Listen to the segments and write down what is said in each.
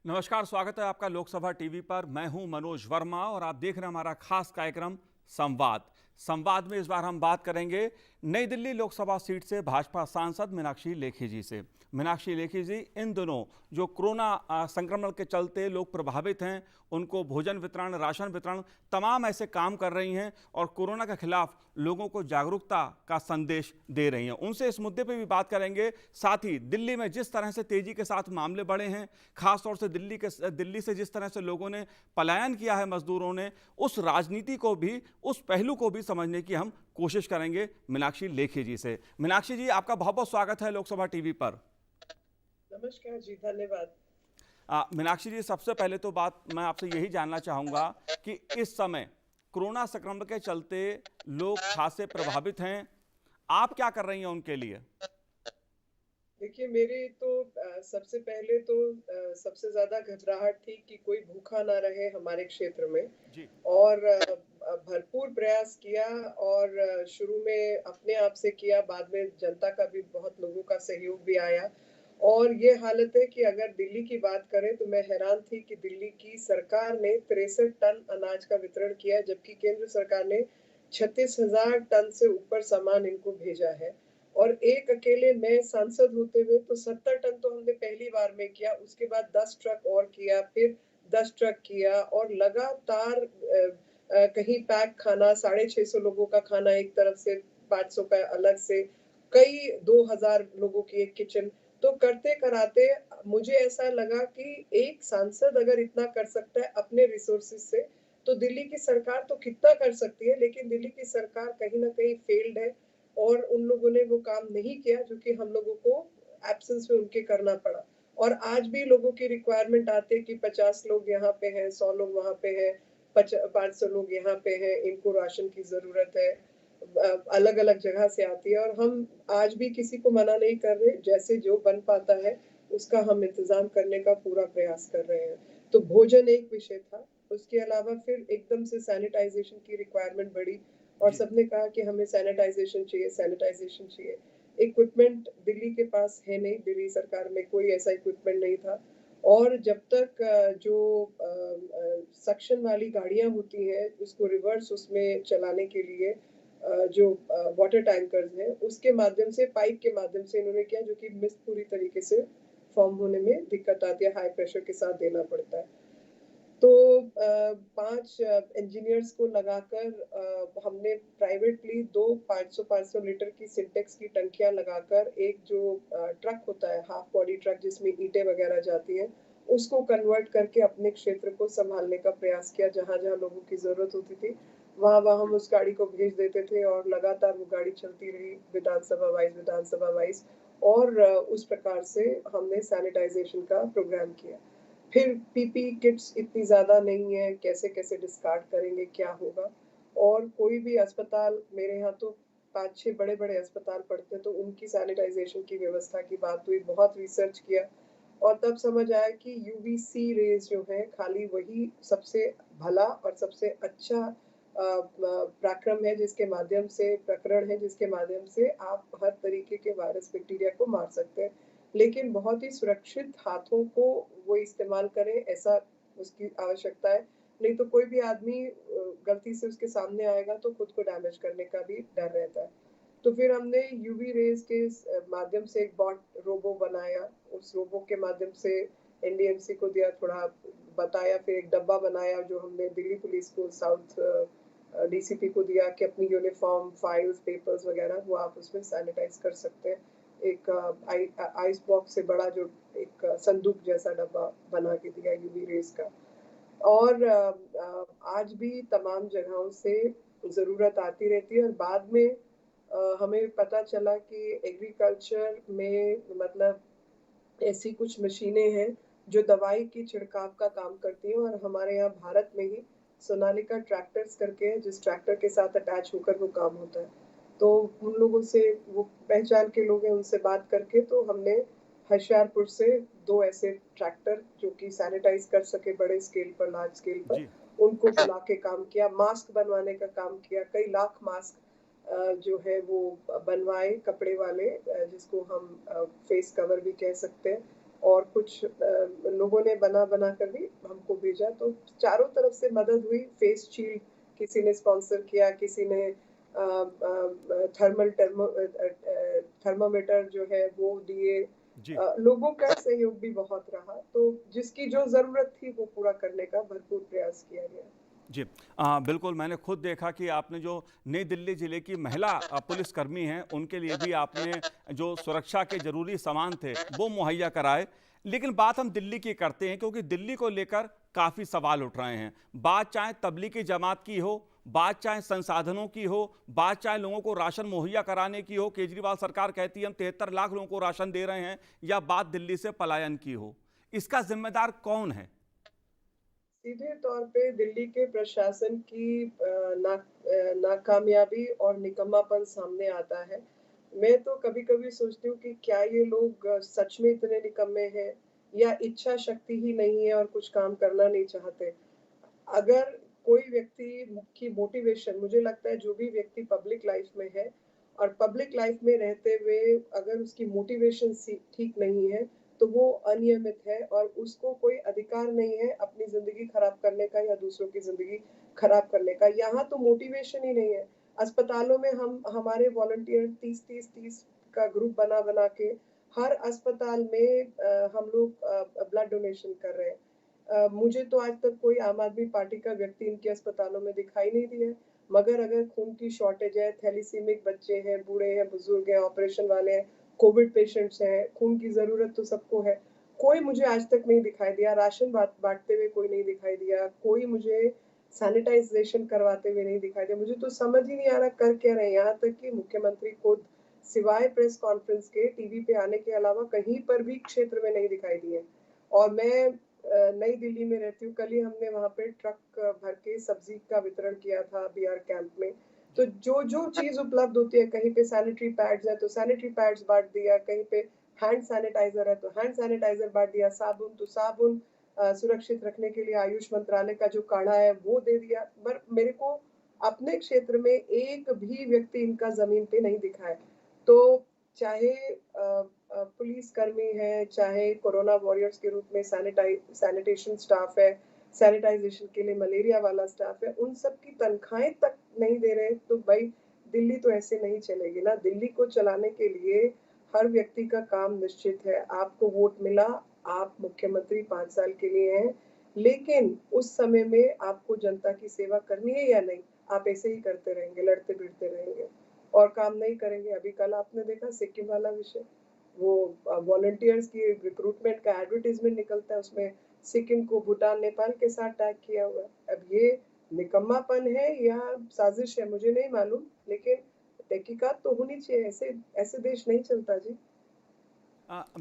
नमस्कार, स्वागत है आपका लोकसभा टीवी पर। मैं हूं मनोज वर्मा और आप देख रहे हैं हमारा खास कार्यक्रम संवाद में इस बार हम बात करेंगे नई दिल्ली लोकसभा सीट से भाजपा सांसद मीनाक्षी लेखी जी से। मीनाक्षी लेखी जी इन दिनों जो कोरोना संक्रमण के चलते लोग प्रभावित हैं, उनको भोजन वितरण, राशन वितरण, तमाम ऐसे काम कर रही हैं और कोरोना के खिलाफ लोगों को जागरूकता का संदेश दे रही हैं। उनसे इस मुद्दे पे भी बात करेंगे। साथ ही दिल्ली में जिस तरह से तेजी के साथ मामले बढ़े हैं, खासतौर से दिल्ली से जिस तरह से लोगों ने पलायन किया है, मजदूरों ने, उस राजनीति को भी, उस पहलू को भी समझने की हम कोशिश करेंगे मीनाक्षी लेखी जी से। मीनाक्षी जी, आपका बहुत बहुत स्वागत है लोकसभा टीवी पर। नमस्कार जी, धन्यवाद। मीनाक्षी जी, सबसे पहले तो बात मैं आपसे यही जानना चाहूंगा कि इस समय कोरोना संक्रमण के चलते लोग खासे प्रभावित हैं, आप क्या कर रही हैं उनके लिए? देखिए, मेरी तो सबसे पहले तो सबसे ज़्यादा घबराहट थी कि कोई भूखा ना रहे हमारे क्षेत्र में। जी। और भरपूर प्रयास किया और शुरू में अपने आप से किया, बाद में जनता का भी, बहुत लोगों का सहयोग भी आया। और ये हालत है कि अगर दिल्ली की बात करें तो मैं हैरान थी कि दिल्ली की सरकार ने 63 टन अनाज का वितरण किया, जबकि केंद्र सरकार ने 36,000 टन से ऊपर सामान इनको भेजा है। और एक अकेले मैं सांसद होते हुए तो 70 टन तो हमने पहली बार में किया, उसके बाद 10 ट्रक और किया, फिर 10 ट्रक किया और लगातार कहीं पैक खाना, 650 लोगों का खाना एक तरफ से, 500 का अलग से, कई 2000 लोगों की एक किचन। तो करते कराते मुझे ऐसा लगा कि एक सांसद अगर इतना कर सकता है अपने रिसोर्सेज से, तो दिल्ली की सरकार तो कितना कर सकती है। लेकिन दिल्ली की सरकार कहीं ना कहीं फेल्ड है और उन लोगों ने वो काम नहीं किया जो कि हम लोगों को एब्सेंस में उनके करना पड़ा। और आज भी लोगों की रिक्वायरमेंट आती है कि 50 लोग यहाँ पे हैं, 100 लोग वहाँ पे हैं, 500 लोग यहाँ पे हैं, इनको राशन की जरूरत है। अलग अलग जगह से आती है और हम आज भी किसी को मना नहीं कर रहे, जैसे जो बन पाता है उसका हम इंतजाम करने का पूरा प्रयास कर रहे हैं। तो भोजन एक विषय था, उसके अलावा फिर एकदम से सैनिटाइजेशन की रिक्वायरमेंट बढ़ी और जी। सबने कहा कि हमें सैनिटाइजेशन चाहिए, सैनिटाइजेशन चाहिए। इक्विपमेंट दिल्ली के पास है नहीं, दिल्ली सरकार में कोई ऐसा इक्विपमेंट नहीं था। और जब तक जो सक्शन वाली गाड़ियां होती हैं, उसको रिवर्स उसमें चलाने के लिए जो वाटर टैंकर्स हैं, उसके माध्यम से, पाइप के माध्यम से इन्होंने किया, जो कि मिस्ट पूरी तरीके से फॉर्म होने में दिक्कत आती है, हाई प्रेशर के साथ देना पड़ता है। तो 5 इंजीनियर्स को लगाकर हमने प्राइवेटली 2 500-500 लीटर की सिंटेक्स की टंकियां लगाकर, एक जो ट्रक होता है, हाफ बॉडी ट्रक जिसमें ईंटें वगैरह जाती हैं, उसको कन्वर्ट करके अपने क्षेत्र को संभालने का प्रयास किया। जहाँ-जहाँ लोगों की ज़रूरत होती थी, वहाँ-वहाँ हम उस गाड़ी को भेज देते थे और लगातार वो गाड़ी चलती रही, विधानसभा वाइज़। और उस प्रकार से हमने सैनिटाइज़ेशन का प्रोग्राम किया। फिर पीपीई किट्स इतनी ज़्यादा नहीं है, कैसे-कैसे डिस्कार्ड करेंगे, क्या होगा? और कोई भी अस्पताल, मेरे यहाँ तो 5-6 बड़े-बड़े अस्पताल पड़ते हैं, तो उनकी सैनिटाइज़ेशन की व्यवस्था की बात हुई, बहुत रिसर्च किया और तब समझ आया कि यूवीसी रेज़ जो है, खाली वही सबसे भला और सबसे अच्छा पराक्रम है, जिसके माध्यम से, प्रकरण है, जिसके माध्यम से आप हर तरीके के वायरस, बैक्टीरिया को मार सकते हैं। लेकिन बहुत ही सुरक्षित हाथों को वो इस्तेमाल करें, ऐसा उसकी आवश्यकता है। नहीं तो कोई भी आदमी गलती से उसके सामने आएगा तो खुद को डैमेज करने का भी डर रहता है। तो फिर हमने यूवी रेज़ के माध्यम से एक बॉट रोबो बनाया। उस रोबो के माध्यम से एनडीएमसी को दिया, थोड़ा बताया, फिर एक डब्बा बनाया जो हमने दिल्ली पुलिस को, साउथ डीसीपी को दिया कि अपनी यूनिफ़ॉर्म, फाइल्स, पेपर्स वगैरह वो आप उसमें सैनिटाइज़ कर सकते हैं। एक आइस बॉक्स से बड़ा जो एक संदूक जैसा डब्बा बना के दिया यूवी रेज़ का। और आज भी तमाम जगहों से ज़रूरत आती रहती है और बाद में हमें पता चला कि एग्रीकल्चर में, मतलब ऐसी कुछ मशीनें हैं जो दवाई की छिड़काव का काम करती हैं और हमारे यहाँ भारत में ही सोनालिका ट्रैक्टर्स करके है, जिस ट्रैक्टर के साथ अटैच होकर वो काम होता है। तो उन लोगों से, वो पहचान के लोग हैं, उनसे बात करके तो हमने होशियारपुर से 2 ऐसे ट्रैक्टर जो कि सैनिटाइज़ कर सके बड़े स्केल पर, लार्ज स्केल पर, जी। उनको बुला के काम किया। मास्क बनवाने का काम किया, कई लाख मास्क जो है वो बनवाए, कपड़े वाले, जिसको हम फेस कवर भी कह सकते हैं। और कुछ लोगों ने बना कर भी हमको भेजा, तो चारों तरफ से मदद हुई। फेस शील्ड किसी ने स्पॉन्सर किया, किसी ने थर्मामीटर जो है वो दिए। जी। लोगों का सहयोग भी बहुत रहा, तो जिसकी जो जरूरत थी वो पूरा करने का भरपूर प्रयास किया गया। जी। बिल्कुल, मैंने खुद देखा कि आपने जो नई दिल्ली ज़िले की महिला पुलिसकर्मी हैं, उनके लिए भी आपने जो सुरक्षा के ज़रूरी सामान थे, वो मुहैया कराए। लेकिन बात हम दिल्ली की करते हैं, क्योंकि दिल्ली को लेकर काफ़ी सवाल उठ रहे हैं। बात चाहे तबलीगी जमात की हो, बात चाहे संसाधनों की हो, बात चाहे लोगों को राशन मुहैया कराने की हो। केजरीवाल सरकार कहती है हम 73 लाख लोगों को राशन दे रहे हैं, या बात दिल्ली से पलायन की हो। इसका जिम्मेदार कौन है? सीधे तौर पे दिल्ली के प्रशासन की नाकामयाबी और निकम्मापन सामने आता है। मैं तो कभी-कभी सोचती हूँ कि क्या ये लोग सच में इतने निकम्मे हैं, या इच्छा शक्ति ही नहीं है और कुछ काम करना नहीं चाहते। अगर कोई व्यक्ति की मोटिवेशन, मुझे लगता है जो भी व्यक्ति पब्लिक लाइफ में है और पब्लिक लाइफ में रहते हुए अगर उसकी मोटिवेशन ठीक नहीं है, तो वो अनियमित है और उसको कोई अधिकार नहीं है अपनी ज़िंदगी खराब करने का या दूसरों की ज़िंदगी खराब करने का। यहाँ तो मोटिवेशन ही नहीं है। अस्पतालों में हम हमारे वॉलंटियर 30-30-30 का ग्रुप बना-बना के हर अस्पताल में हम लोग ब्लड डोनेशन कर रहे हैं। मुझे तो आज तक कोई आम आदमी पार्टी का व्यक्ति इनके अस्पतालों में दिखाई नहीं दिया है। मगर अगर खून की शॉर्टेज है, थैलेसीमिक बच्चे हैं, बूढ़े हैं, बुजुर्ग हैं, ऑपरेशन वाले हैं, कोविड पेशेंट्स हैं, खून की ज़रूरत तो सबको है। कोई मुझे आज तक नहीं दिखाई दिया, राशन बाँटते हुए कोई नहीं दिखाई दिया, कोई मुझे सैनिटाइज़ेशन करवाते हुए नहीं दिखाई दिया। मुझे तो समझ ही नहीं आ रहा कर क्या रहे हैं। यहाँ तक कि मुख्यमंत्री खुद सिवाय प्रेस कॉन्फ्रेंस के टीवी पे आने के अलावा कहीं पर भी क्षेत्र में नहीं दिखाई दिए। और मैं नई दिल्ली में रहती हूँ। कल ही हमने वहाँ पे ट्रक भर के सब्जी का वितरण किया था बीआर कैंप में। तो जो चीज़ उपलब्ध होती है, कहीं पे सैनिटरी पैड्स हैं तो सैनिटरी पैड्स बाँट दिया, कहीं पे हैंड सैनिटाइज़र है तो हैंड सैनिटाइज़र बाँट दिया, साबुन तो साबुन, सुरक्षित रखने के लिए आयुष मंत्रालय का जो काढ़ा है वो दे दिया। पर मेरे को अपने क्षेत्र में एक भी व्यक्ति इनका ज़मीन पे नहीं दिखा है। तो चाहे पुलिस कर्मी हैं, चाहे कोरोना वॉरियर्स के रूप में सैनिटेशन स्टाफ है, सैनिटाइज़ेशन के लिए मलेरिया वाला स्टाफ है, उन सब की तनख्वाहें तक नहीं दे रहे, तो भाई दिल्ली तो ऐसे नहीं चलेगी ना। दिल्ली को चलाने के लिए हर व्यक्ति का काम निश्चित है। आपको वोट मिला, आप मुख्यमंत्री 5 साल के लिए हैं, लेकिन उस समय में आपको जनता की सेवा करनी है या नहीं? आप ऐसे ही करते रहेंगे, लड़ते-भिड़ते रहेंगे और काम नहीं करेंगे। अभी कल आपने देखा सिक्किम वाला विषय, वो वॉलंटियर्स की रिक्रूटमेंट का एडवर्टाइजमेंट निकलता है, उसमें सिक्किम को भूटान, नेपाल के साथ टैग किया हुआ है। अब ये निकम्मापन है या साजिश है मुझे नहीं मालूम, लेकिन तहकीकात तो होनी चाहिए। ऐसे ऐसे देश नहीं चलता जी।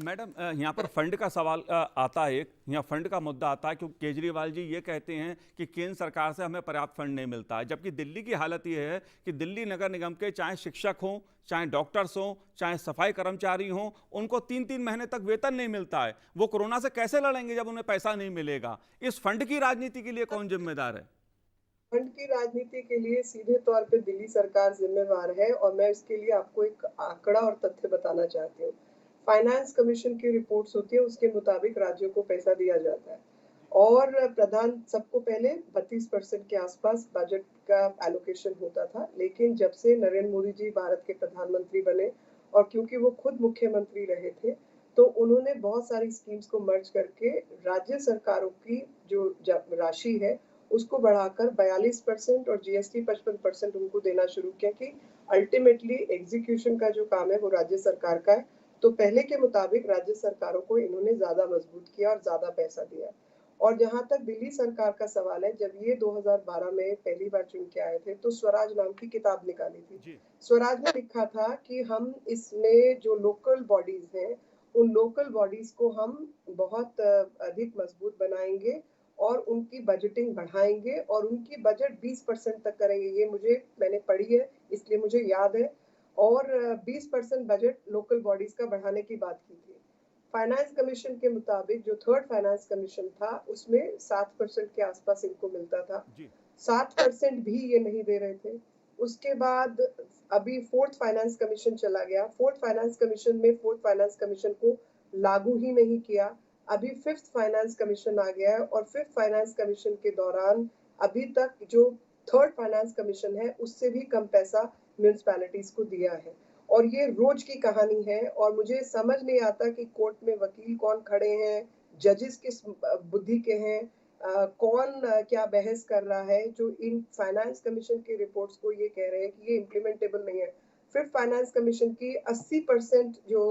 मैडम, यहाँ पर फंड का सवाल आता है। एक यहाँ फंड का मुद्दा आता है, क्योंकि केजरीवाल जी ये कहते हैं कि केंद्र सरकार से हमें पर्याप्त फंड नहीं मिलता है, जबकि दिल्ली की हालत ये है कि दिल्ली नगर निगम के चाहे शिक्षक हों, चाहे डॉक्टर्स हों, चाहे सफाई कर्मचारी हों, उनको 3-3 महीने तक वेतन नहीं मिलता है। वो कोरोना से कैसे लड़ेंगे जब उन्हें पैसा नहीं मिलेगा? इस फंड की राजनीति के लिए कौन जिम्मेदार है? फंड की राजनीति के लिए सीधे तौर पे दिल्ली सरकार जिम्मेवार है और मैं इसके लिए आपको एक आंकड़ा और तथ्य बताना चाहती हूँ। फाइनेंस कमीशन की रिपोर्ट्स होती है, उसके मुताबिक राज्यों को पैसा दिया जाता है और प्रधान सबको पहले 32% के आसपास बजट का एलोकेशन होता था, लेकिन जब से नरेंद्र मोदी जी भारत के प्रधानमंत्री बने और क्योंकि वो खुद मुख्यमंत्री रहे थे, तो उन्होंने बहुत सारी स्कीम्स को मर्ज करके राज्य सरकारों की जो राशि है उसको बढ़ाकर 42% और जीएसटी 55% उनको देना शुरू किया कि अल्टीमेटली एग्जीक्यूशन का जो काम है वो राज्य सरकार का है। तो पहले के मुताबिक राज्य सरकारों को इन्होंने ज़्यादा मजबूत किया और ज़्यादा पैसा दिया। और जहाँ तक दिल्ली सरकार का सवाल है, जब ये 2012 में पहली बार चुन के आए थे, तो स्वराज नाम की किताब निकाली थी। जी। स्वराज में लिखा था कि हम इसमें जो लोकल बॉडीज़ हैं, उन लोकल बॉडीज़ को हम बहुत अधिक मजबूत बनाएँगे और उनकी बजटिंग बढ़ाएँगे और उनकी बजट 20% तक करेंगे। ये मैंने पढ़ी है, इसलिए मुझे याद है और 20% बजट लोकल बॉडीज़ का बढ़ाने की बात की थी। फाइनेंस कमीशन के मुताबिक जो थर्ड फाइनेंस कमीशन था, उसमें 7% के आसपास इनको मिलता था। जी। 7% भी ये नहीं दे रहे थे। उसके बाद अभी फोर्थ फाइनेंस कमीशन चला गया। फोर्थ फाइनेंस कमीशन को लागू ही नहीं किया। अभी 5th फाइनेंस कमीशन आ गया है और 5th फाइनेंस कमीशन के दौरान अभी तक जो 3rd फाइनेंस कमीशन है, उससे भी कम पैसा म्युनिसिपैलिटीज़ को दिया है। और ये रोज़ की कहानी है और मुझे समझ नहीं आता कि कोर्ट में वकील कौन खड़े हैं, जजेस किस बुद्धि के हैं, कौन क्या बहस कर रहा है, जो इन फाइनेंस कमीशन की रिपोर्ट्स को ये कह रहे हैं कि ये इम्प्लीमेंटेबल नहीं है। 5th फाइनेंस कमीशन की 80% जो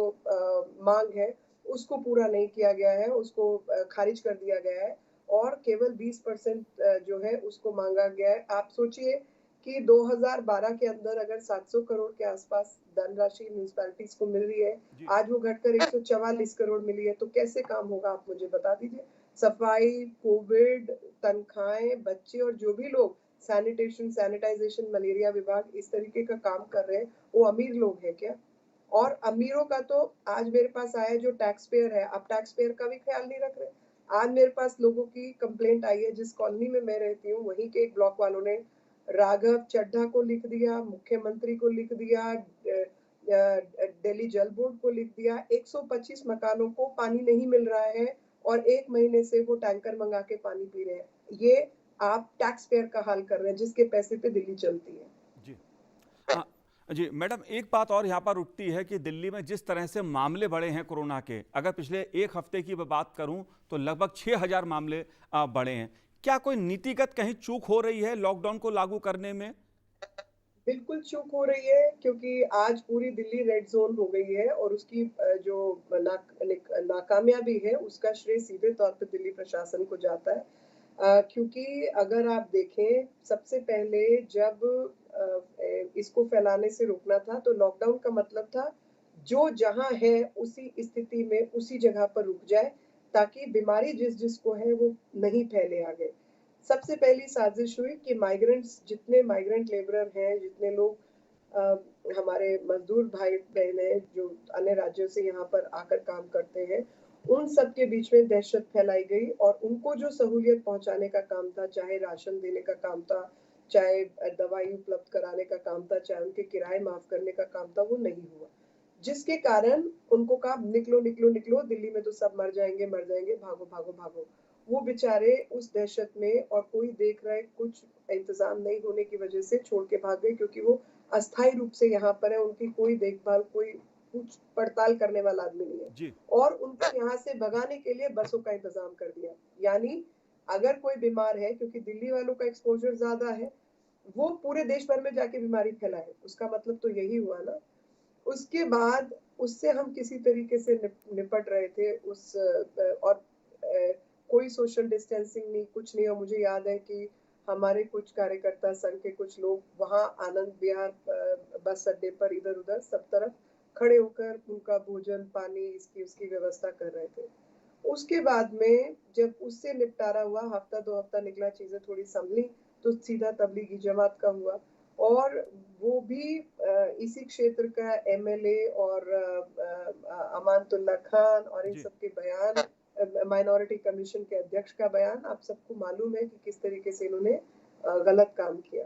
माँग है, उसको पूरा नहीं किया गया है, उसको खारिज कर दिया गया है और केवल 20% जो है उसको माँगा गया है। आप सोचिए कि 2012 के अंदर अगर 700 करोड़ के आसपास धनराशि म्युनिसिपैलिटीज़ को मिल रही है, जी। आज वो घटकर 144 करोड़ मिली है, तो कैसे काम होगा आप मुझे बता दीजिए? सफाई, कोविड, तनख्वाहें, बच्चे और जो भी लोग सैनिटेशन, सैनिटाइज़ेशन, मलेरिया विभाग इस तरीके का काम कर रहे हैं, वो अमीर लोग हैं क्या? और अमीरों का तो आज मेरे पास आया जो टैक्स पेयर है, आप टैक्स पेयर का भी ख्याल नहीं रख रहे। आज मेरे पास लोगों की कंप्लेंट आई है, जिस कॉलोनी में मैं रहती हूँ, वहीं के एक ब्लॉक वालों ने राघव चड्ढा को लिख दिया, मुख्यमंत्री को लिख दिया, दिल्ली जल बोर्ड को लिख दिया, 125 मकानों को पानी नहीं मिल रहा है और 1 महीने से वो टैंकर मंगा के पानी पी रहे हैं। ये आप टैक्स पेयर का हाल कर रहे हैं, जिसके पैसे पे दिल्ली चलती है। जी। हाँ, जी मैडम, एक बात और यहाँ पर उठती है कि दिल्ली में जिस तरह से मामले बढ़े हैं कोरोना के, अगर पिछले एक हफ्ते की मैं बात करूं तो लगभग 6,000 मामले बढ़े हैं। क्या कोई नीतिगत कहीं चूक हो रही है लॉकडाउन को लागू करने में? बिल्कुल चूक हो रही है क्योंकि आज पूरी दिल्ली रेड ज़ोन हो गई है और उसकी जो नाकामयाबी है उसका श्रेय सीधे तौर पे दिल्ली प्रशासन को जाता है। क्योंकि अगर आप देखें सबसे पहले जब इसको फैलाने से रोकना था तो लॉकडाउन का मतलब था जो जहाँ है उसी स्थिति में उसी जगह पर रुक जाए ताकि बीमारी जिसको है वो नहीं फैले आगे। सबसे पहली साजिश हुई कि माइग्रेंट्स जितने माइग्रेंट लेबरर हैं, जितने लोग अ, हमारे मज़दूर भाई-बहन हैं, जो अन्य राज्यों से यहाँ पर आकर काम करते हैं, उन सब के बीच में दहशत फैलाई गई और उनको जो सहूलियत पहुँचाने का काम था, चाहे राशन देने का काम था, चाहे दवाई उपलब्ध कराने का काम था, चाहे उनके किराए माफ़ करने का काम था, वो नहीं हुआ। जिसके कारण उनको कहा निकलो, निकलो, निकलो, दिल्ली में तो सब मर जाएँगे, भागो, भागो, भागो। वो बेचारे उस दहशत में और कोई देख रहा है, कुछ इंतज़ाम नहीं होने की वजह से छोड़ के भाग गए क्योंकि वो अस्थायी रूप से यहाँ पर है, उनकी कोई देखभाल, कोई कुछ पड़ताल करने वाला आदमी नहीं है। जी। और उनको यहाँ से भगाने के लिए बसों का इंतज़ाम कर दिया। यानी अगर कोई बीमार है क्योंकि दिल्ली वालों का एक्सपोज़र ज़्यादा है, वो पूरे देश भर में जाके बीमारी फैलाए, उसका मतलब तो यही हुआ ना। उसके बाद उससे हम किसी तरीके से निपट रहे थे और कोई सोशल डिस्टेंसिंग नहीं, कुछ नहीं और मुझे याद है कि हमारे कुछ कार्यकर्ता संघ के कुछ लोग वहाँ आनंद विहार बस अड्डे पर इधर-उधर सब तरफ खड़े होकर उनका भोजन, पानी इसकी उसकी व्यवस्था कर रहे थे। उसके बाद में जब उससे निपटारा हुआ, हफ्ता 2 हफ्ता निकला, चीज़ें थोड़ी सँभली, तो सीधा तब्लीगी जमात का हुआ और वो भी इसी क्षेत्र का एमएलए और अमानतुल्लाह खान और इन जी। सब के बयान माइनॉरिटी कमीशन के अध्यक्ष का बयान आप सबको मालूम है कि किस तरीके से इन्होंने गलत काम किया।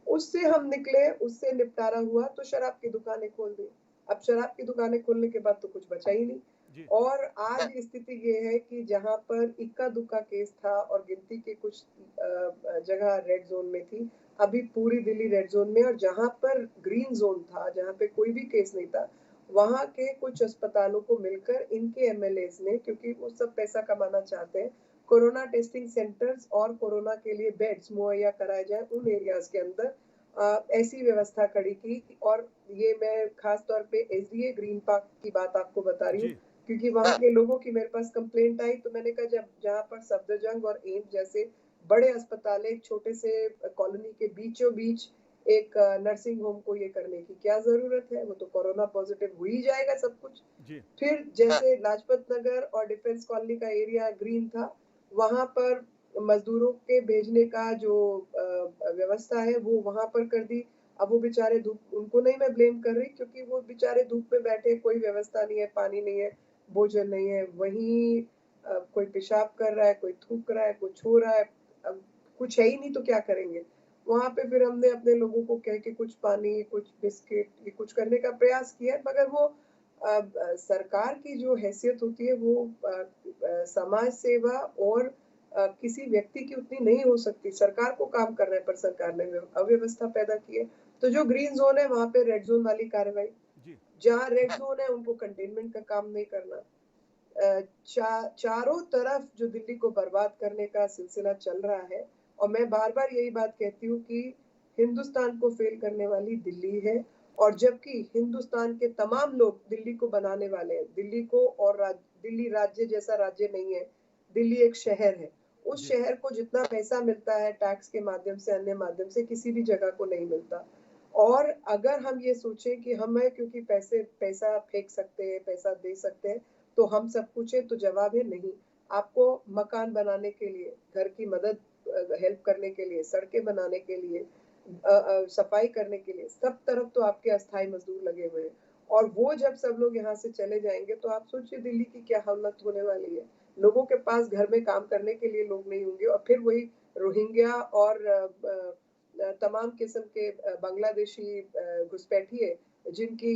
उससे हम निकले, उससे निपटारा हुआ तो शराब की दुकानें खोल दी। अब शराब की दुकानें खोलने के बाद तो कुछ बचा ही नहीं। जी। और आज स्थिति ये है कि जहाँ पर इक्का-दुक्का केस था और गिनती के कुछ जगह रेड ज़ोन में थी, अभी पूरी दिल्ली रेड ज़ोन में और जहाँ पर ग्रीन ज़ोन था, जहाँ पे कोई भी केस नहीं था, वहाँ के कुछ अस्पतालों को मिलकर इनके एमएलएज़ ने क्योंकि वो सब पैसा कमाना चाहते हैं, कोरोना टेस्टिंग सेंटर्स और कोरोना के लिए बेड्स मुहैया कराए जाएँ उन एरियाज़ के अंदर ऐसी व्यवस्था खड़ी की और ये मैं ख़ास तौर पे एसडीए ग्रीन पार्क की बात आपको बता रही हूँ, जी। क्योंकि वहाँ के लोगों की मेरे पास कंप्लेंट आई तो मैंने कहा जब जहाँ पर सफदरजंग और एम्स जैसे बड़े अस्पताल एक छोटे से कॉलोनी के बीचों-बीच एक नर्सिंग होम को ये करने की क्या ज़रूरत है? वो तो कोरोना पॉज़िटिव हो ही जाएगा सब कुछ। जी। फिर जैसे लाजपत नगर और डिफेंस कॉलोनी का एरिया ग्रीन था, वहाँ पर मज़दूरों के भेजने का जो व्यवस्था है वो वहाँ पर कर दी। अब वो बेचारे धूप उनको नहीं मैं ब्लेम कर रही क्योंकि वो बेचारे धूप में बैठे, कोई व्यवस्था नहीं है, पानी नहीं है, भोजन नहीं है। वहीं कोई पेशाब कर रहा है, कोई थूक रहा है, कुछ हो रहा है। अब कुछ है ही नहीं तो क्या करेंगे? वहाँ पे फिर हमने अपने लोगों को कह के कुछ पानी, कुछ बिस्किट ये कुछ करने का प्रयास किया मगर वो सरकार की जो हैसियत होती है वो समाज सेवा और किसी व्यक्ति की उतनी नहीं हो सकती। सरकार को काम करना है पर सरकार ने अव्यवस्था पैदा की है। तो जो ग्रीन ज़ोन है वहाँ पे रेड ज़ोन वाली कार्रवाई, जी। जहाँ रेड ज़ोन है उनको कंटेनमेंट का काम नहीं करना। चारों तरफ जो दिल्ली को बर्बाद करने का सिलसिला चल रहा है और मैं बार-बार यही बात कहती हूँ कि हिंदुस्तान को फ़ेल करने वाली दिल्ली है और जबकि हिंदुस्तान के तमाम लोग दिल्ली को बनाने वाले हैं। दिल्ली को और दिल्ली राज्य जैसा राज्य नहीं है, दिल्ली एक शहर है। उस जी। शहर को जितना पैसा मिलता है टैक्स के माध्यम से, अन्य माध्यम से किसी भी जगह को नहीं मिलता। और अगर हम ये सोचें कि हमें क्योंकि पैसा फेंक सकते हैं, पैसा दे सकते हैं, तो हम सब कुछ है, तो जवाब है नहीं। आपको मकान बनाने के लिए, घर की मदद हेल्प करने के लिए, सड़कें बनाने के लिए, सफाई करने के लिए, सब तरफ तो आपके अस्थायी मज़दूर लगे हुए हैं। और वो जब सब लोग यहाँ से चले जाएँगे, तो आप सोचिए दिल्ली की क्या हालत होने वाली है। लोगों के पास घर में काम करने के लिए लोग नहीं होंगे और फिर वही रोहिंग्या और तमाम किस्म के बांग्लादेशी घुसपैठिए जिनकी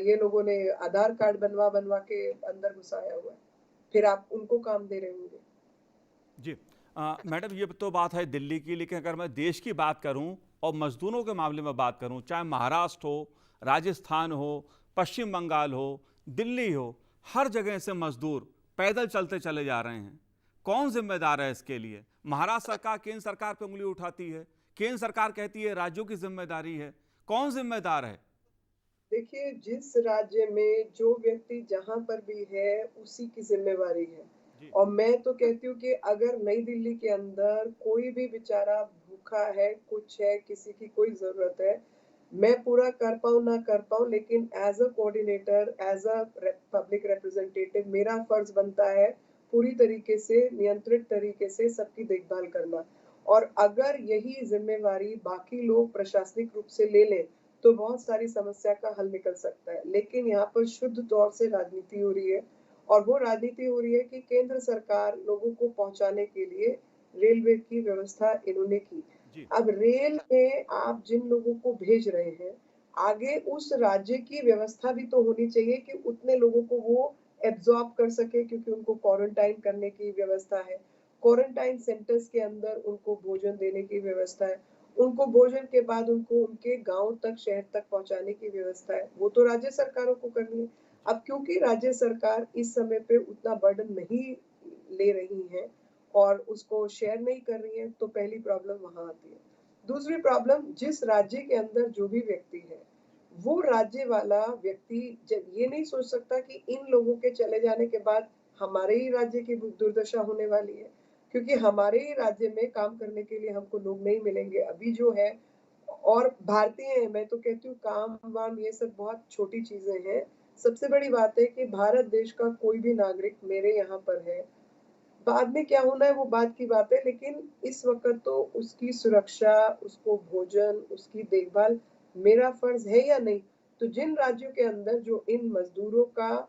ये लोगों ने आधार कार्ड बनवा के अंदर घुसाया हुआ है। फिर आप उनको काम दे रहे होंगे। जी। मैडम ये तो बात है दिल्ली की, लेकिन अगर मैं देश की बात करूं और मजदूरों के मामले में बात करूं, चाहे महाराष्ट्र हो, राजस्थान हो, पश्चिम बंगाल हो, दिल्ली हो, हर जगह से मजदूर पैदल चलते चले जा रहे हैं। कौन जिम्मेदार है इसके लिए? महाराष्ट्र सरकार केंद्र सरकार पर उंगली उठाती है, केंद्र सरकार कहती है राज्यों की जिम्मेदारी है। कौन जिम्मेदार है? देखिए, जिस राज्य में जो व्यक्ति जहाँ पर भी है, उसी की ज़िम्मेवारी है। जी। और मैं तो कहती हूँ कि अगर नई दिल्ली के अंदर कोई भी बेचारा भूखा है, कुछ है, किसी की कोई ज़रूरत है, मैं पूरा कर पाऊँ, ना कर पाऊँ, लेकिन as a coordinator, as a public representative मेरा फ़र्ज़ बनता है, पूरी तरीके से, नियंत्रित तरीके से सबकी देखभाल करना। और अगर यही ज़िम्मेवारी बाकी लोग प्रशासनिक रूप से ले लें, तो बहुत सारी समस्या का हल निकल सकता है। लेकिन यहाँ पर शुद्ध तौर से राजनीति हो रही है और वो राजनीति हो रही है कि केंद्र सरकार लोगों को पहुँचाने के लिए रेलवे की व्यवस्था इन्होंने की। जी। अब रेल में आप जिन लोगों को भेज रहे हैं, आगे उस राज्य की व्यवस्था भी तो होनी चाहिए कि उतने लोगों को वो एब्ज़ॉर्ब कर सके क्योंकि उनको क्वारंटाइन करने की व्यवस्था है। क्वारंटाइन सेंटर्स के अंदर उनको भोजन देने की व्यवस्था है। उनको भोजन के बाद उनको उनके गाँव तक, शहर तक पहुँचाने की व्यवस्था है, वो तो राज्य सरकारों को करनी है। जी। अब क्योंकि राज्य सरकार इस समय पे उतना बर्डन नहीं ले रही है और उसको शेयर नहीं कर रही है, तो पहली प्रॉब्लम वहाँ आती है। दूसरी प्रॉब्लम जिस राज्य के अंदर जो भी व्यक्ति है, वो राज्य वाला व्यक्ति जब ये नहीं सोच सकता कि इन लोगों के चले जाने के बाद हमारे ही राज्य की दुर्दशा होने वाली है। क्योंकि हमारे ही राज्य में काम करने के लिए हमको लोग नहीं मिलेंगे। अभी जो है और भारतीय हैं, मैं तो कहती हूँ काम-वाम ये सब बहुत छोटी चीज़ें हैं। सबसे बड़ी बात है कि भारत देश का कोई भी नागरिक मेरे यहाँ पर है, बाद में क्या होना है वो बाद की बात है, लेकिन इस वक़्त तो उसकी सुरक्षा, उसको भोजन, उसकी देखभाल मेरा फ़र्ज़ है या नहीं? तो जिन राज्यों के अंदर जो इन मज़दूरों का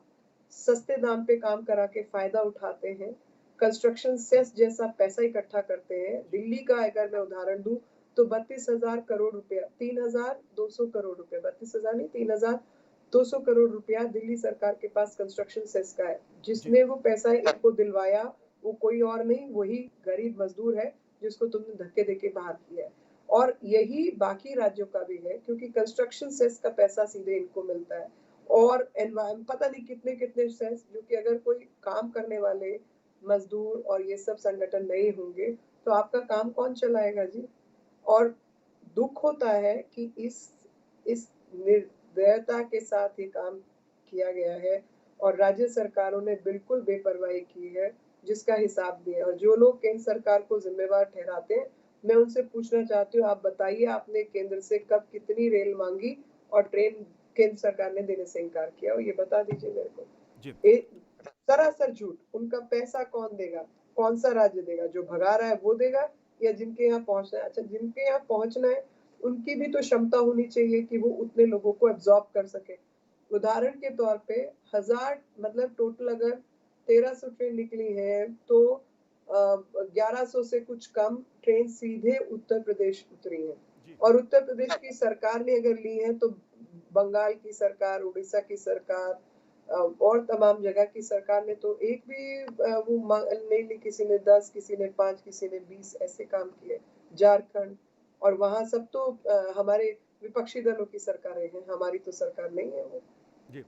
सस्ते दाम पे काम करा के फ़ायदा उठाते हैं, कंस्ट्रक्शन सेस जैसा पैसा इकट्ठा करते हैं, जी। दिल्ली का अगर मैं उदाहरण दूँ तो 32,000 करोड़ रुपया 3,200 करोड़ रुपए 32,000 नहीं 3,200 करोड़ रुपया दिल्ली सरकार के पास कंस्ट्रक्शन सेस का है। जी। जिसने वो पैसा इनको दिलवाया वो कोई और नहीं, वही गरीब मज़दूर है, जिसको तुमने धक्के देके बाहर किया है। और यही बाकी राज्यों का भी है क्योंकि कंस्ट्रक्शन सेस का पैसा सीधे इनको मिलता है। और पता नहीं कितने-कितने सेस जो कि अगर कोई काम करने वाले मज़दूर और ये सब संगठन नहीं होंगे, तो आपका काम कौन चलाएगा जी? और दुःख होता है कि इस निर्दयता के साथ ये काम किया गया है और राज्य सरकारों ने बिल्कुल बेपरवाही की है, जिसका हिसाब दिया और जो लोग केंद्र सरकार को ज़िम्मेवार ठहराते हैं, मैं उनसे पूछना चाहती हूँ, आप बताइए आपने केंद्र से कब कितनी रेल माँगी और ट्रेन केंद्र सरकार ने देने से इनकार किया हो, ये बता दीजिए मेरे को। जी। ए सरासर झूठ, उनका पैसा कौन देगा? कौन-सा राज्य देगा? जो भगा रहा है वो देगा या जिनके यहाँ पहुँचना है? अच्छा जिनके यहाँ पहुँचना है, उनकी भी तो क्षमता होनी चाहिए कि वो उतने लोगों को एब्ज़ॉर्ब कर सकें। उदाहरण के तौर पे 1000 मतलब टोटल अगर 1300 ट्रेन निकली है तो 1100 से कुछ कम ट्रेन सीधे उत्तर प्रदेश उतरी हैं। जी। और उत्तर प्रदेश की सरकार ने अगर ली है तो बंगाल की सरकार, उड़ीसा की सरकार, और तमाम जगह की सरकार ने तो एक भी वो नहीं ली, किसी ने 10, किसी ने 5, किसी ने 20 ऐसे काम किए। झारखंड, और वहाँ सब तो हमारे विपक्षी दलों की सरकारें हैं, हमारी तो सरकार नहीं है वो। जी।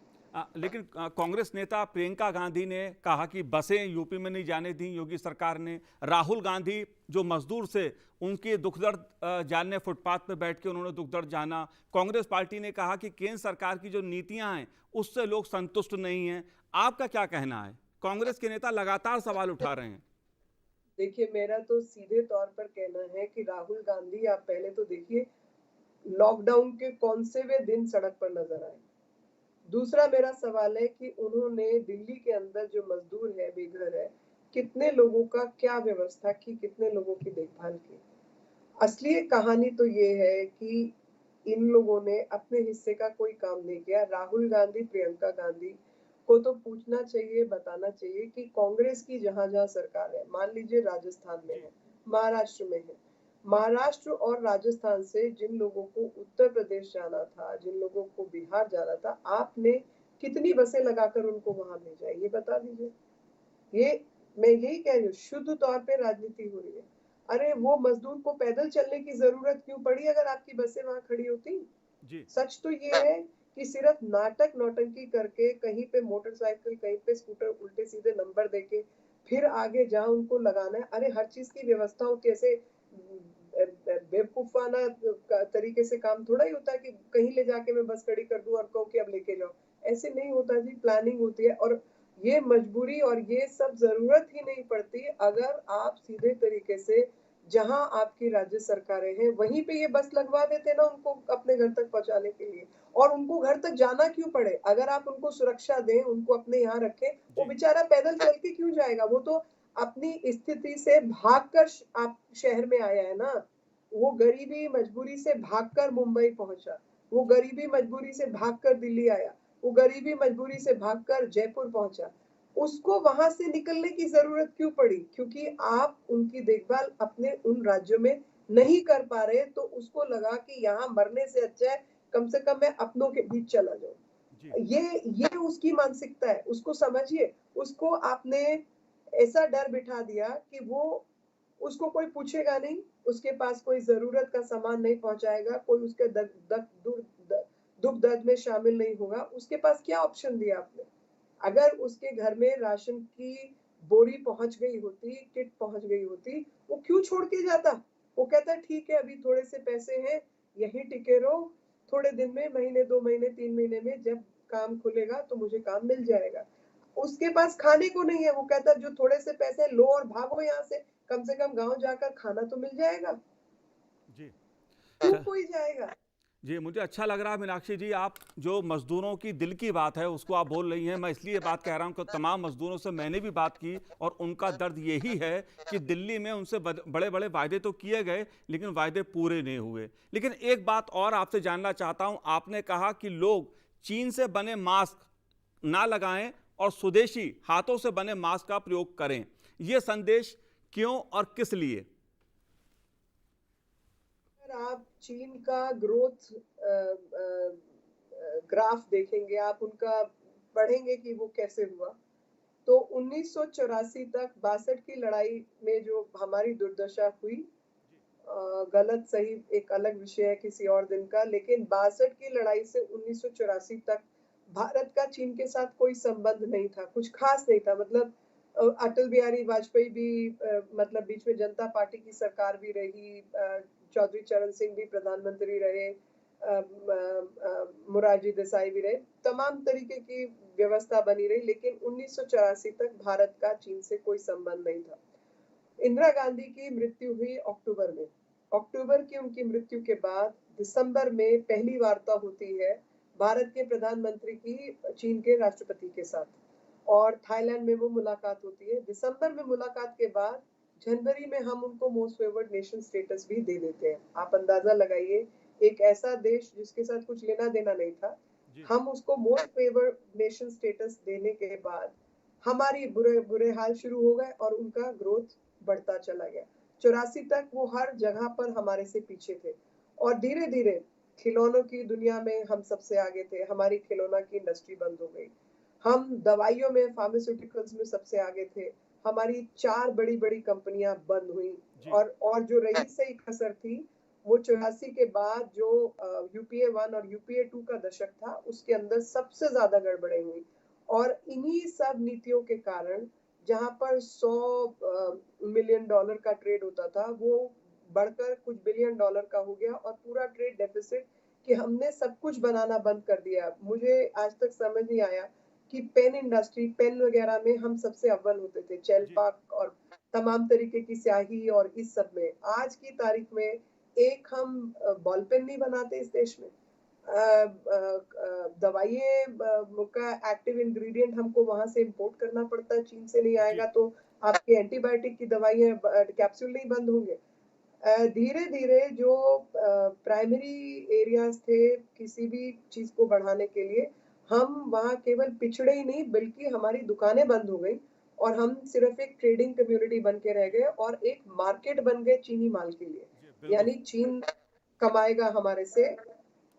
लेकिन कांग्रेस नेता प्रियंका गांधी ने कहा कि बसें यूपी में नहीं जाने दी योगी सरकार ने। राहुल गांधी जो मजदूर से उनके दुख दर्द जानने फुटपाथ पर बैठ के उन्होंने दुख दर्द जाना। कांग्रेस पार्टी ने कहा कि केंद्र सरकार की जो नीतियां हैं उससे लोग संतुष्ट नहीं हैं। आपका क्या कहना है? कांग्रेस के नेता लगातार सवाल उठा रहे हैं। देखिए, मेरा तो सीधे तौर पर कहना है कि राहुल गांधी, आप पहले तो देखिए लॉकडाउन के कौन-सेवें दिन सड़क पर नज़र आए। दूसरा मेरा सवाल है कि उन्होंने दिल्ली के अंदर जो मज़दूर है, बेघर है, कितने लोगों का क्या व्यवस्था की, कितने लोगों की देखभाल की। असली कहानी तो ये है कि इन लोगों ने अपने हिस्से का कोई काम नहीं किया। राहुल गांधी, प्रियंका गांधी को तो पूछना चाहिए, बताना चाहिए कि कांग्रेस की जहाँ-जहाँ सरकार है, मान लीजिए राजस्थान में जी। है, महाराष्ट्र में है। महाराष्ट्र और राजस्थान से जिन लोगों को उत्तर प्रदेश जाना था, जिन लोगों को बिहार जाना था, आपने कितनी बसें लगाकर उनको वहाँ भेजा है, ये बता दीजिए। ये मैं यही कह रही हूँ, शुद्ध तौर पे राजनीति हो रही है। अरे वो मजदूर को पैदल चलने की जरूरत क्यों पड़ी अगर आपकी बसें वहां खड़ी होती? जी। सच तो ये है कि सिर्फ नाटक नौटंकी करके कहीं पे मोटरसाइकिल, कहीं पे स्कूटर उल्टे सीधे नंबर देके फिर आगे जहां उनको लगाना है। अरे हर चीज की व्यवस्था होती है, ऐसे बेवकूफाना तरीके से काम थोड़ा ही होता है कि कहीं ले जाके मैं बस खड़ी कर दूं और कहूँ कि अब लेके जाओ। ऐसे नहीं होता जी, प्लानिंग होती है। और ये मजबूरी और ये सब जरूरत ही नहीं पड़ती अगर आप सीधे तरीके से जहां आपकी राज्य सरकारें हैं वहीं पे ये बस लगवा देते ना उनको अपने घर तक पहुंचाने के लिए। और उनको घर तक जाना क्यों पड़े? अगर आप उनको सुरक्षा दें, उनको अपने यहाँ रखें, वो जी। बेचारा पैदल चल के क्यों जाएगा? वो तो अपनी स्थिति से भागकर आप शहर में आया है ना। वो गरीबी मजबूरी से भागकर मुंबई पहुंचा, वो गरीबी मजबूरी से भागकर दिल्ली आया, वो गरीबी मजबूरी से भागकर जयपुर पहुंचा। उसको वहां से निकलने की जरूरत क्यों पड़ी? क्योंकि आप उनकी देखभाल अपने उन राज्यों में नहीं कर पा रहे, तो उसको लगा कि यहाँ मरने से अच्छा है कम से कम मैं अपनों के बीच चला जी। जाऊं। ये उसकी मानसिकता है, उसको समझिए। उसको आपने ऐसा डर बिठा दिया कि वो उसको कोई पूछेगा नहीं, उसके पास कोई ज़रूरत का सामान नहीं पहुँचाएगा, कोई उसके दुःख दर्द में शामिल नहीं होगा। उसके पास क्या ऑप्शन दिया आपने? अगर उसके घर में राशन की बोरी पहुँच गई होती, किट पहुँच गई होती, वो क्यों छोड़ के जाता? वो कहता ठीक है अभी थोड़े से पैसे हैं, यहीं टिके रहो, थोड़े दिन में, महीने, 2 महीने, 3 महीने में जब काम खुलेगा तो मुझे काम मिल जाएगा। उसके पास खाने को नहीं है, वो कहता जो थोड़े से पैसे लो और भागो यहाँ से कम गाँव जाकर खाना तो मिल जाएगा। जी। क्यों च- कोई जाएगा? जी, मुझे अच्छा लग रहा है मीनाक्षी जी, आप जो मजदूरों की दिल की बात है उसको आप बोल रही हैं। मैं इसलिए बात कह रहा हूं कि तमाम मजदूरों से मैंने भी बात की और उनका दर्द यही है कि दिल्ली में उनसे बड़े बड़े वायदे तो किए गए लेकिन वायदे पूरे नहीं हुए। लेकिन एक बात और आपसे जानना चाहता हूं, आपने कहा कि लोग चीन से बने मास्क ना लगाएं और स्वदेशी हाथों से बने मास्क का प्रयोग करें। यह संदेश क्यों और किस लिए? अगर आप चीन का ग्रोथ ग्राफ देखेंगे, आप उनका पढ़ेंगे कि वो कैसे हुआ, तो 1984 तक 62 की लड़ाई में जो हमारी दुर्दशा हुई, गलत सही एक अलग विषय है किसी और दिन का, लेकिन 62 की लड़ाई से 1984 तक भारत का चीन के साथ कोई संबंध नहीं था, कुछ खास नहीं था। मतलब अटल बिहारी वाजपेयी भी मतलब बीच में जनता पार्टी की सरकार भी रही, चौधरी चरण सिंह भी प्रधानमंत्री रहे, मोरारजी देसाई भी रहे, तमाम तरीके की व्यवस्था बनी रही, लेकिन 1984 तक भारत का चीन से कोई संबंध नहीं था। इंदिरा गांधी की मृत्यु हुई अक्टूबर में। अक्टूबर की उनकी मृत्यु के बाद दिसंबर में पहली वार्ता होती है भारत के प्रधानमंत्री की चीन के राष्ट्रपति के साथ, और थाईलैंड में वो मुलाकात होती है। दिसंबर में मुलाकात के बाद जनवरी में हम उनको मोस्ट फेवर्ड नेशन स्टेटस भी दे देते हैं। आप अंदाजा लगाइए, एक ऐसा देश जिसके साथ कुछ लेना देना नहीं था, जी। हम उसको मोस्ट फेवर्ड नेशन स्टेटस देने के बाद हमारी बुरे बुरे हाल शुरू हो गए और उनका ग्रोथ बढ़ता चला गया। 84 तक वो हर जगह पर हमारे से पीछे थे, और धीरे धीरे खिलौनों की दुनिया में हम सबसे आगे थे, हमारी खिलौना की इंडस्ट्री बंद हो गई। हम दवाइयों में, फार्मास्यूटिकल्स में सबसे आगे थे। हमारी 4 बड़ी-बड़ी कंपनियाँ बंद हुईं जी और जो रही सही कसर थी, वो 84 के बाद जो यूपीए 1 और यूपीए 2 का दशक था, उसके अंदर सबसे ज़्यादा गड़बड़ें हुईं। और इन्हीं सब नीतियों के कारण जहाँ पर 100 मिलियन डॉलर का ट्रेड होता था, वो बढ़कर कुछ बिलियन डॉलर का हो गया और पूरा ट्रेड डेफिसिट कि हमने सब कुछ बनाना बंद कर दिया। मुझे आज तक समझ नहीं आया कि पेन इंडस्ट्री, पेन वगैरह में हम सबसे अव्वल होते थे, जी जेलपाक और तमाम तरीके की स्याही और इस सब में। आज की तारीख में एक हम बॉल पेन नहीं बनाते इस देश में। दवाइयाँ का एक्टिव इंग्रेडिएंट हमको वहाँ से इम्पोर्ट करना पड़ता है, चीन से नहीं जी आएगा तो आपकी एंटीबायोटिक की दवाइयाँ कैप्सूल नहीं बंद होंगे। धीरे-धीरे जो प्राइमरी एरियाज़ थे किसी भी चीज़ को बढ़ाने के लिए, हम वहाँ केवल पिछड़े ही नहीं बल्कि हमारी दुकानें बंद हो गईं और हम सिर्फ़ एक ट्रेडिंग कम्युनिटी बन के रह गए और एक मार्केट बन गए चीनी माल के लिए। जी बिल्कुल यानी चीन कमाएगा हमारे से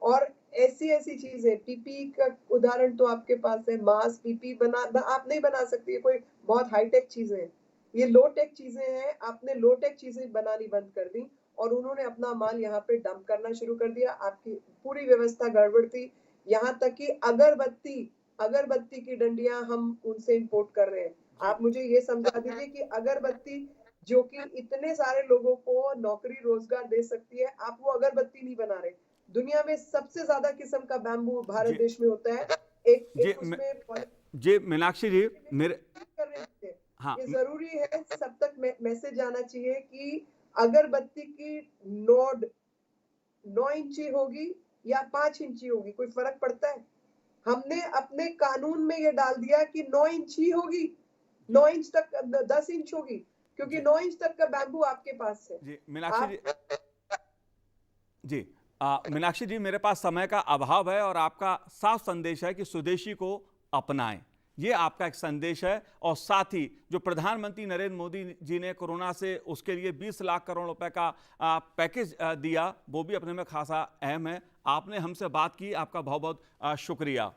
और ऐसी-ऐसी चीज़ें पीपीई का उदाहरण तो आपके पास है, मास्क, पीपीई आप नहीं बना सकती, ये कोई बहुत हाई-टेक चीज़ें हैं। ये लो-टेक चीज़ें हैं, आपने लो-टेक चीज़ें बनानी बंद कर दी और उन्होंने अपना माल यहाँ पे डंप करना शुरू कर दिया। आपकी पूरी व्यवस्था गड़बड़ थी, यहाँ तक कि अगरबत्ती की डंडियाँ हम उनसे इम्पोर्ट कर रहे हैं। जी आप मुझे ये समझा दीजिए कि अगरबत्ती जो कि इतने सारे लोगों को नौकरी रोज़गार दे सकती है, आप वो अगरबत्ती नहीं बना रहे। दुनिया में सबसे ज़्यादा किस्म का बैम्बू भारत जी देश में होता है। एक जी एक उसमें पॉली जी मीनाक्षी जी मेरे कर रहे थे। हाँ ये ज़रूरी है सब तक मैसेज जाना चाहिए कि अगरबत्ती की नोड 9 इंची होगी या 5 इंची होगी, कोई फ़र्क पड़ता है? हमने अपने कानून में ये डाल दिया कि 9 इंच ही होगी, जी 9 इंच तक 10 इंच होगी, क्योंकि जी 9 इंच तक का बैम्बू आपके पास है। जी मीनाक्षी आप जी जी मीनाक्षी जी मेरे पास समय का अभाव है और आपका साफ संदेश है कि स्वदेशी को अपनाएं। ये आपका एक संदेश है और साथ ही जो प्रधानमंत्री नरेंद्र मोदी जी ने कोरोना से उसके लिए 20 लाख करोड़ रुपए का पैकेज दिया, वो भी अपने में खासा अहम है। आपने हमसे बात की, आपका बहुत बहुत शुक्रिया।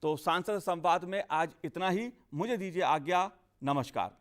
तो सांसद संवाद में आज इतना ही। मुझे दीजिए आज्ञा। नमस्कार।